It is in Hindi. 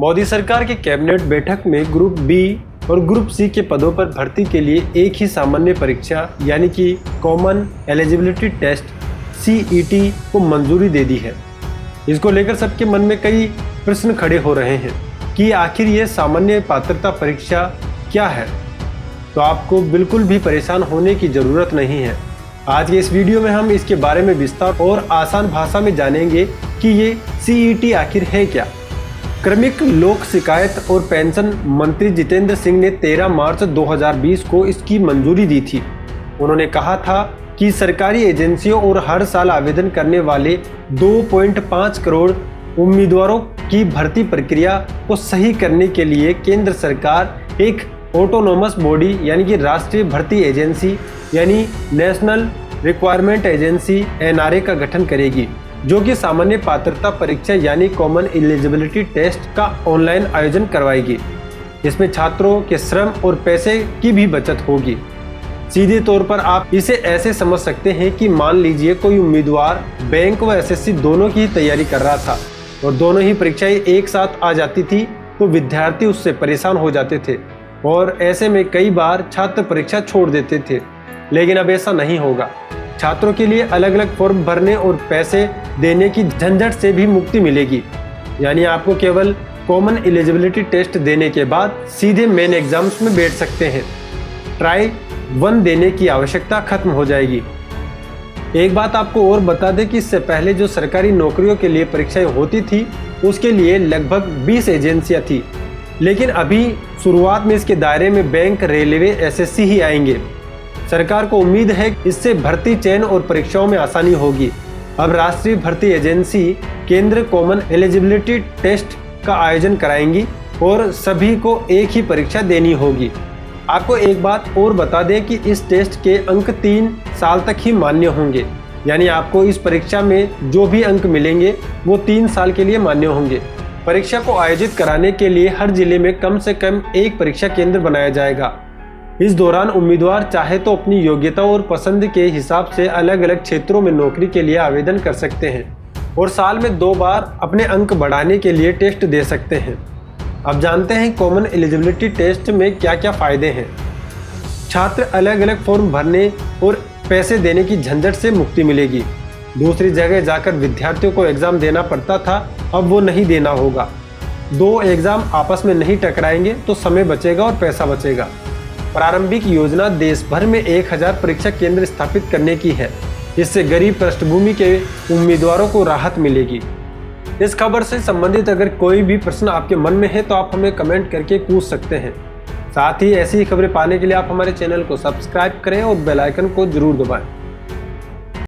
मोदी सरकार के कैबिनेट बैठक में ग्रुप बी और ग्रुप सी के पदों पर भर्ती के लिए एक ही सामान्य परीक्षा यानी कि कॉमन एलिजिबिलिटी टेस्ट CET को मंजूरी दे दी है। इसको लेकर सबके मन में कई प्रश्न खड़े हो रहे हैं कि आखिर ये सामान्य पात्रता परीक्षा क्या है। तो आपको बिल्कुल भी परेशान होने की ज़रूरत नहीं है। आज के इस वीडियो में हम इसके बारे में विस्तार और आसान भाषा में जानेंगे कि ये CET आखिर है क्या। क्रमिक लोक शिकायत और पेंशन मंत्री जितेंद्र सिंह ने 13 मार्च 2020 को इसकी मंजूरी दी थी। उन्होंने कहा था कि सरकारी एजेंसियों और हर साल आवेदन करने वाले 2.5 करोड़ उम्मीदवारों की भर्ती प्रक्रिया को सही करने के लिए केंद्र सरकार एक ऑटोनोमस बॉडी यानी कि राष्ट्रीय भर्ती एजेंसी यानी नेशनल रिक्वायरमेंट एजेंसी NRA का गठन करेगी, जो कि सामान्य पात्रता परीक्षा यानी कॉमन एलिजिबिलिटी टेस्ट का ऑनलाइन आयोजन करवाएगी। इसमें छात्रों के श्रम और पैसे की भी बचत होगी। सीधे तौर पर आप इसे ऐसे समझ सकते हैं कि मान लीजिए कोई उम्मीदवार बैंक व SSC दोनों की तैयारी कर रहा था और दोनों ही परीक्षाएं एक साथ आ जाती थी, तो विद्यार्थी उससे परेशान हो जाते थे और ऐसे में कई बार छात्र परीक्षा छोड़ देते थे। लेकिन अब ऐसा नहीं होगा। छात्रों के लिए अलग अलग फॉर्म भरने और पैसे देने की झंझट से भी मुक्ति मिलेगी। यानी आपको केवल कॉमन एलिजिबिलिटी टेस्ट देने के बाद सीधे मेन एग्जाम्स में बैठ सकते हैं। ट्राई 1 देने की आवश्यकता खत्म हो जाएगी। एक बात आपको और बता दें कि इससे पहले जो सरकारी नौकरियों के लिए परीक्षाएं होती थी उसके लिए लगभग 20 एजेंसियां थी, लेकिन अभी शुरुआत में इसके दायरे में बैंक, रेलवे, SSC ही आएंगे। सरकार को उम्मीद है कि इससे भर्ती चयन और परीक्षाओं में आसानी होगी। अब राष्ट्रीय भर्ती एजेंसी केंद्र कॉमन एलिजिबिलिटी टेस्ट का आयोजन कराएंगी और सभी को एक ही परीक्षा देनी होगी। आपको एक बात और बता दें कि इस टेस्ट के अंक 3 साल तक ही मान्य होंगे। यानी आपको इस परीक्षा में जो भी अंक मिलेंगे वो 3 साल के लिए मान्य होंगे। परीक्षा को आयोजित कराने के लिए हर जिले में कम से कम एक परीक्षा केंद्र बनाया जाएगा। इस दौरान उम्मीदवार चाहे तो अपनी योग्यता और पसंद के हिसाब से अलग अलग क्षेत्रों में नौकरी के लिए आवेदन कर सकते हैं और साल में 2 बार अपने अंक बढ़ाने के लिए टेस्ट दे सकते हैं। अब जानते हैं कॉमन एलिजिबिलिटी टेस्ट में क्या क्या फ़ायदे हैं। छात्र अलग अलग फॉर्म भरने और पैसे देने की झंझट से मुक्ति मिलेगी। दूसरी जगह जाकर विद्यार्थियों को एग्ज़ाम देना पड़ता था, अब वो नहीं देना होगा। 2 एग्ज़ाम आपस में नहीं टकराएंगे तो समय बचेगा और पैसा बचेगा। प्रारंभिक योजना देश भर में 1000 परीक्षा केंद्र स्थापित करने की है। इससे गरीब पृष्ठभूमि के उम्मीदवारों को राहत मिलेगी। इस खबर से संबंधित अगर कोई भी प्रश्न आपके मन में है तो आप हमें कमेंट करके पूछ सकते हैं। साथ ही ऐसी ही खबरें पाने के लिए आप हमारे चैनल को सब्सक्राइब करें और बेल आइकन को जरूर दबाएं।